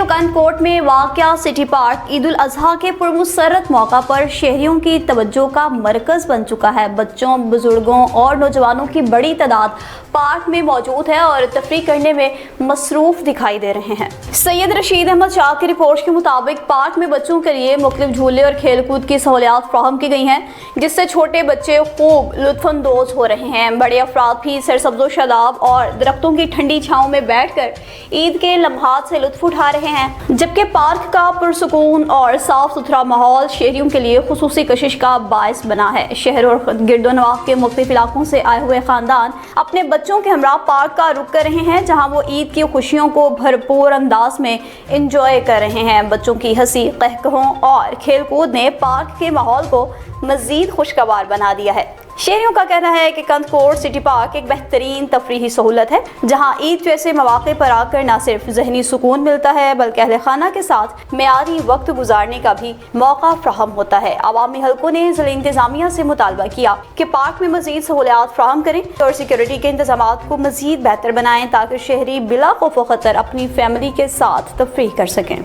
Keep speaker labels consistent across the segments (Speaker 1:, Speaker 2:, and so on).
Speaker 1: कंद कोट में वाक़या सिटी पार्क ईद उल अज़हा के पुरमसरत मौका पर शहरियों की तवज्जो का मरकज़ बन चुका है। बच्चों, बुजुर्गों और नौजवानों की बड़ी तादाद पार्क में मौजूद है और तफरीह करने में मसरूफ़ दिखाई दे रहे हैं। सैयद रशीद अहमद शाह की रिपोर्ट के मुताबिक पार्क में बच्चों के लिए मुख्तलिफ झूले और खेल कूद की सहूलियात फराहम की गई हैं, जिससे छोटे बच्चे खूब लुत्फ़अंदोज़ हो रहे हैं। बड़े अफराद भी सरसब्ज़ो शादाब और दरख्तों की ठंडी छाँव में बैठ कर ईद के लम्हात से लुत्फ़ उठा रहे हैं, जबकि पार्क का पुरसुकून और साफ सुथरा माहौल शहरियों के लिए खुसूसी कशिश का बायस बना है। शहर और गिरदोनवाह के मुख्तलिफ इलाकों से आए हुए खानदान अपने बच्चों के हमरा पार्क का रुख कर रहे हैं, जहां वो ईद की खुशियों को भरपूर अंदाज में इंजॉय कर रहे हैं। बच्चों की हंसी, कहकहों और खेल कूद ने पार्क के माहौल को मजीद खुशगवार बना दिया है। शहरियों का कहना है कि कंद कोट सिटी पार्क एक बेहतरीन तफरीही सहूलत है, जहां ईद जैसे मौके पर आकर न सिर्फ ज़हनी सुकून मिलता है बल्कि अहले खाना के साथ मेयारी वक्त गुजारने का भी मौका फ्राहम होता है। अवामी हलकों ने ज़िला इंतज़ामिया से मुतालबा किया कि पार्क में मज़ीद सहूलियात फ्राहम करें और सिक्योरिटी के इंतजाम को मज़ीद बेहतर बनाएं, ताकि शहरी बिला खौफ खतर अपनी फैमिली के साथ तफरीह कर सकें।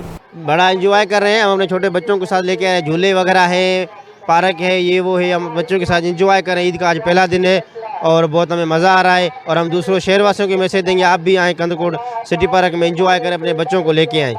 Speaker 2: बड़ा इंजॉय कर रहे हैं। हम अपने छोटे बच्चों के साथ लेके आए, झूले वगैरह है, पार्क है, ये वो है। हम बच्चों के साथ इंजॉय कर रहे हैं। ईद का आज पहला दिन है और बहुत हमें मज़ा आ रहा है। और हम दूसरों शहर वासियों को मैसेज देंगे, आप भी आएँ कंद कोट सिटी पार्क में इंजॉय करें, अपने बच्चों को लेके आएँ।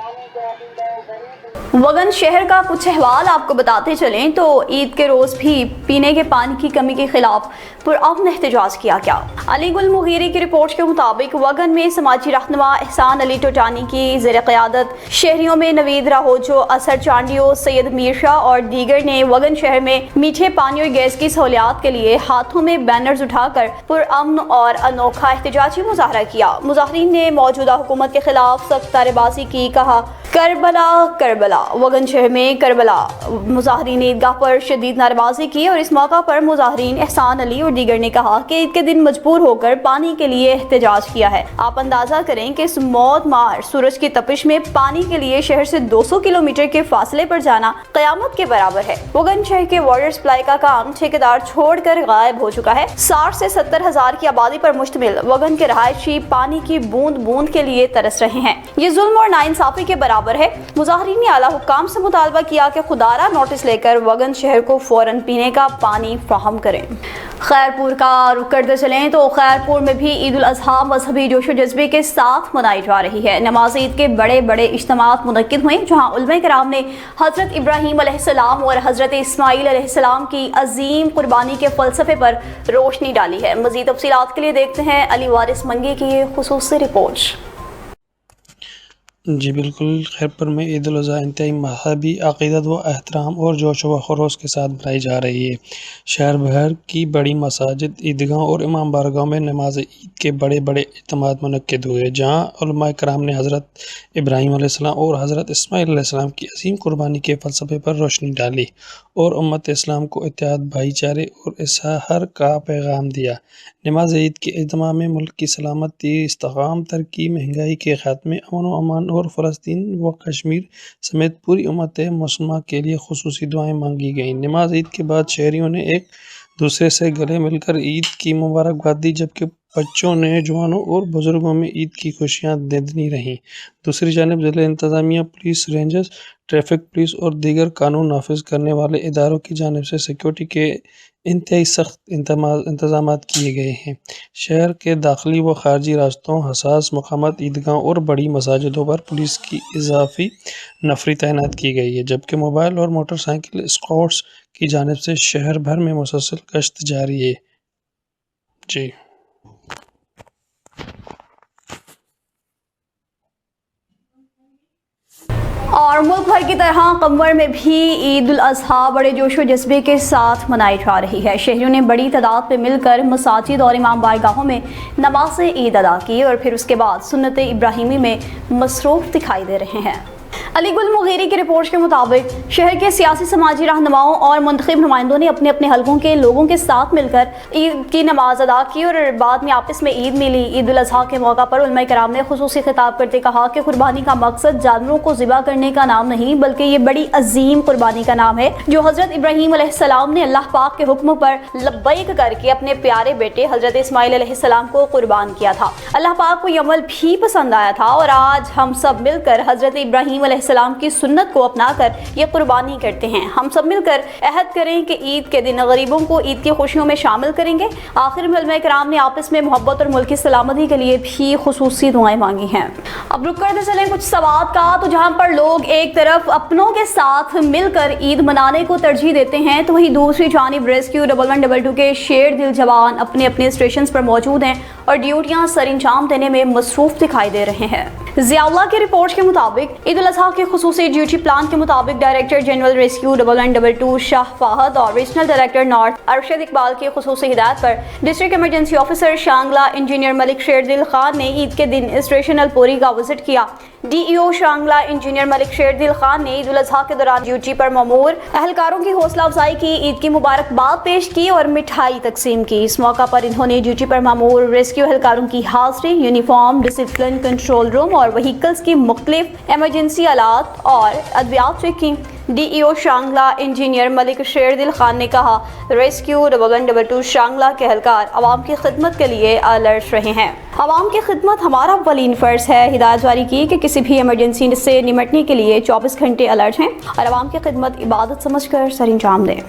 Speaker 1: वगन शहर का कुछ अहवाल आपको बताते चलें तो ईद के रोज़ भी पीने के पानी की कमी के खिलाफ पुरअमन एहतजाज किया गया। अली गुल मुगीरी की रिपोर्ट के मुताबिक वगन में समाजी रहनुमा एहसान अली टोटानी की ज़ेर क़यादत शहरियों में नवीद राहोजो, असर चांडियो, सैयद मीर शाह और दीगर ने वगन शहर में मीठे पानी और गैस की सहूलियात के लिए हाथों में बैनर्स उठाकर पुरअमन और अनोखा एहतजाजी मुजाहरा किया। मुजाहरीन ने मौजूदा हुकूमत के खिलाफ सख्त नारेबाजी की। कहा, करबला करबला। वगन शहर में करबला मुजाहरीन ईदगाह पर शदीद नारेबाजी की और इस मौका पर मुजाहरीन एहसान अली और दीगर ने कहा कि ईद के दिन मजबूर होकर पानी के लिए एहतजाज किया है। आप अंदाजा करें कि इस मौत मार सूरज की तपिश में पानी के लिए शहर से 200 किलोमीटर के फासले पर जाना कयामत के बराबर है। वगन शहर के वाटर सप्लाई का काम ठेकेदार छोड़कर गायब हो चुका है। 60 से 70 हजार की आबादी पर मुश्तमिल वगन के रहायशी पानी की बूंद बूंद के लिए तरस रहे हैं। ये जुल्म और नाइंसाफी के बराबर है। मुजाहरीन ने आला हुक्काम से मुतालबा किया कि खुदारा नोटिस लेकर वगन शहर को फौरन पीने का पानी फ्राहम करें। खैरपुर का रुख करते चलें तो खैरपुर में भी ईद उल अज़हा मजहबी जोशो जज्बे के साथ मनाई जा रही है। नमाज ईद के बड़े बड़े इज्तिमात मुनक्किद हुए, जहाँ उलमा किराम ने हज़रत इब्राहीम अलैहिस्सलाम और हज़रत इस्माईल अलैहिस्सलाम की अजीम कुर्बानी के फ़लसफ़े पर रोशनी डाली है। मज़ीद तफ़सीलात के लिए देखते हैं अली वारिस मंगी की ये खुसूसी रिपोर्ट।
Speaker 3: जी बिल्कुल, खैरपुर में ईद उल अज़हा इंतहाई मज़हबी अक़ीदत व एहतराम और जोश व खरोश के साथ मनाई जा रही है। शहर भर की बड़ी मसाजिद, ईदगाह और इमाम बारगाहों में नमाज ईद के बड़े बड़े इज्तिमात मुनक्किद हुए, जहाँ उलमा किराम ने हज़रत इब्राहीम अलैहिस्सलाम और हज़रत इस्माईल अलैहिस्सलाम की अज़ीम कुर्बानी के फ़लसफ़े पर रोशनी डाली और उम्मत इस्लाम को इत्तेहाद, भाईचारे और इस्हार का पैगाम दिया। नमाज ईद के इज्तिमा में मुल्क की सलामती, इस्तेकाम, तरक्की, महंगाई के ख़ात्मे, अमन व अमान और फ़लस्तीन व कश्मीर समेत पूरी उम्मत मुस्लिमा के लिए खुसूसी दुआएं मांगी गईं। नमाज ईद के बाद शहरियों ने एक दूसरे से गले मिलकर ईद की मुबारकबाद दी, जबकि बच्चों ने, जवानों और बुजुर्गों में ईद की खुशियां दीदनी रहीं। दूसरी जानिब ज़िला इंतज़ामिया, पुलिस, रेंजर्स, ट्रैफिक पुलिस और दीगर कानून नाफिज करने वाले इदारों की जानिब से सिक्योरिटी के इंतहाई सख्त इंतज़ामात किए गए हैं। शहर के दाखिली व खारजी रास्तों, हसास मकामात, ईदगाह और बड़ी मसाजिदों पर पुलिस की इजाफी नफरी तैनात की गई है, जबकि मोबाइल और मोटरसाइकिल स्क्वाड्स की जानिब से शहर भर में मुसलसल गश्त जारी है। जी
Speaker 1: और मुल्क भर की तरह कमर में भी ईद उल अज़हा बड़े जोशो जज्बे के साथ मनाई जा रही है। शहरियों ने बड़ी तादाद में मिलकर मसाजिद और इमाम बारगाहों में नमाज ईद अदा की और फिर उसके बाद सुन्नत इब्राहिमी में मसरूफ़ दिखाई दे रहे हैं। علی گل مغیری کی رپورٹ کے مطابق شہر کے سیاسی سماجی رہنماؤں اور منتخب نمائندوں نے اپنے اپنے حلقوں کے لوگوں کے ساتھ مل کر عید کی نماز ادا کی اور بعد میں آپس میں عید ملی۔ عید الاضحیٰ کے موقع پر علماء کرام نے خصوصی خطاب کرتے کہا کہ قربانی کا مقصد جانوروں کو ذبح کرنے کا نام نہیں بلکہ یہ بڑی عظیم قربانی کا نام ہے جو حضرت ابراہیم علیہ السلام نے اللہ پاک کے حکم پر لبیک کر کے اپنے پیارے بیٹے حضرت اسماعیل علیہ السلام کو قربان کیا تھا۔ اللہ پاک کو یہ عمل بھی پسند آیا تھا اور آج ہم سب مل کر حضرت ابراہیم علیہ السلام کی سنت کو اپنا کر یہ قربانی کرتے ہیں۔ ہم سب مل کر عہد کریں کہ عید کے دن غریبوں کو عید کی خوشیوں میں شامل کریں گے۔ آخر میں علماء کرام نے آپس میں محبت اور ملک کی سلامتی کے لیے بھی خصوصی دعائیں مانگی ہیں۔ اب رک کرتے چلیں کچھ سوات کا، تو جہاں پر لوگ ایک طرف اپنوں کے ساتھ مل کر عید منانے کو ترجیح دیتے ہیں تو وہیں دوسری جانب ریسکیو 1112 کے شیر دل جوان اپنے اپنے اسٹیشنز پر موجود ہیں اور ڈیوٹیاں سر انجام دینے میں مصروف دکھائی دے رہے ہیں۔ ضیاء اللہ کی رپورٹ کے مطابق عید الاضحیٰ کے خصوصی ڈیوٹی پلان کے مطابق director general rescue 1112 Shah Fahad اور regional director north Arshad Iqbal کی خصوصی ہدایت پر district emergency officer Shangla engineer Malik Sher Dil Khan نے عید کے دن اسٹیشن الپوری کا وزٹ کیا۔ ڈی ای او شانگلہ انجینئر ملک شیر دل خان نے عید الاضحیٰ کے دوران ڈیوٹی پر مامور اہلکاروں کی حوصلہ افزائی کی، عید کی مبارکباد پیش کی اور مٹھائی تقسیم کی۔ اس موقع پر انہوں نے ڈیوٹی پر مامور ریسکیو اہلکاروں کی حاضری، یونیفارم، ڈسپلن کنٹرول روم اور وہیکلز کی مختلف ایمرجنسی آلات اور ادویات چیک کی۔ ڈی ای او شانگلہ انجینئر ملک شیر دل خان نے کہا، ریسکیو 1112 شانگلہ کے اہلکار عوام کی خدمت کے لیے الرٹ رہے ہیں۔ عوام کی خدمت ہمارا اولین فرض ہے۔ ہدایت جاری کی کہ کسی بھی ایمرجنسی سے نمٹنے کے لیے 24 گھنٹے الرٹ ہیں اور عوام کی خدمت عبادت سمجھ کر سر انجام دیں۔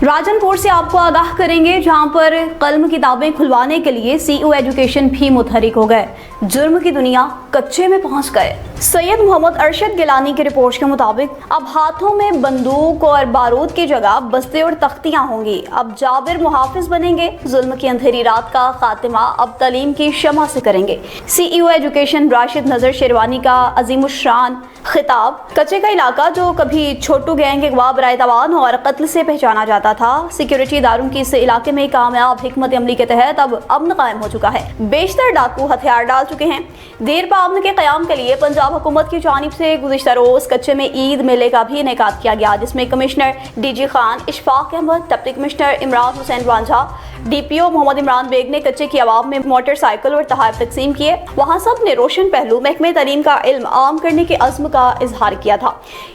Speaker 1: راجن پور سے آپ کو آگاہ کریں گے جہاں پر قلم کتابیں کھلوانے کے لیے سی او ایجوکیشن بھی متحرک ہو گئے، جرم کی دنیا کچے میں پہنچ گئے۔ سید محمد ارشد گیلانی کی رپورٹ کے مطابق اب ہاتھوں میں بندوق اور بارود کی جگہ بستے اور تختیاں ہوں گی، اب جابر محافظ بنیں گے، ظلم کی اندھیری رات کا خاتمہ اب تعلیم کی شمع سے کریں گے۔ سی ای او ایجوکیشن راشد نظر شیروانی کا عظیم الشان خطاب۔ کچے کا علاقہ جو کبھی چھوٹو گینگ اغوا برائے توان اور قتل سے پہچانا جاتا تھا، سیکیورٹی اداروں کی اس علاقے میں کامیاب حکمت عملی کے تحت اب امن قائم ہو چکا ہے۔ بیشتر ڈاکو ہتھیار ڈال چکے ہیں۔ دیر پا امن کے قیام کے لیے پنجاب حکومت کی جانب سے گزشتہ روز کچے میں عید میلے کا بھی انعقاد کیا گیا، جس میں commissioner D G Khan Ashfaq Ahmad, deputy commissioner Imran Hussain Wanjha, D P O Muhammad Imran Baig نے کچے کی عوام میں موٹر سائیکل اور تحائف تقسیم کیے۔ وہاں سب نے روشن پہلو محکمہ تعلیم کا علم عام کرنے کے عزم کا اظہار کیا تھا۔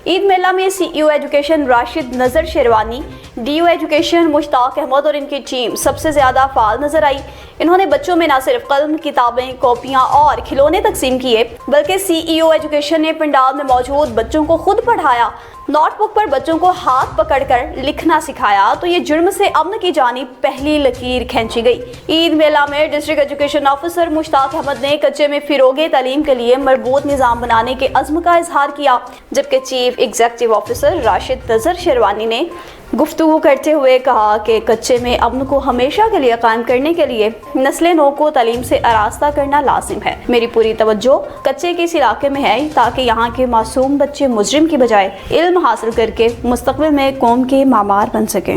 Speaker 1: عید میلہ میں سی ای او ایجوکیشن راشد نظر شیروانی، ڈی او ایجوکیشن مشتاق احمد اور ان کی ٹیم سب سے زیادہ فعال نظر آئی۔ انہوں نے بچوں میں نہ صرف قلم، کتابیں، کاپیاں اور کھلونے تقسیم کیے بلکہ سی ای او ایجوکیشن نے پنڈال میں موجود بچوں کو خود پڑھایا، نوٹ بک پر بچوں کو ہاتھ پکڑ کر لکھنا سکھایا، تو یہ جرم سے امن کی جانب پہلی لکیر کھینچی گئی۔ عید میلہ میں ڈسٹرکٹ ایجوکیشن آفیسر مشتاق احمد نے کچے میں فروغ تعلیم کے لیے مربوط نظام بنانے کے عزم کا اظہار کیا، جبکہ چیف ایگزیکٹو آفیسر راشد نظر شیروانی نے گفتگو کرتے ہوئے کہا کہ کچے میں امن کو ہمیشہ کے لیے قائم کرنے کے لیے نسل نو کو تعلیم سے آراستہ کرنا لازم ہے۔ میری پوری توجہ کچے کے اس علاقے میں ہے تاکہ یہاں کے معصوم بچے مجرم کی بجائے علم حاصل کر کے مستقبل میں قوم کے معمار بن سکیں۔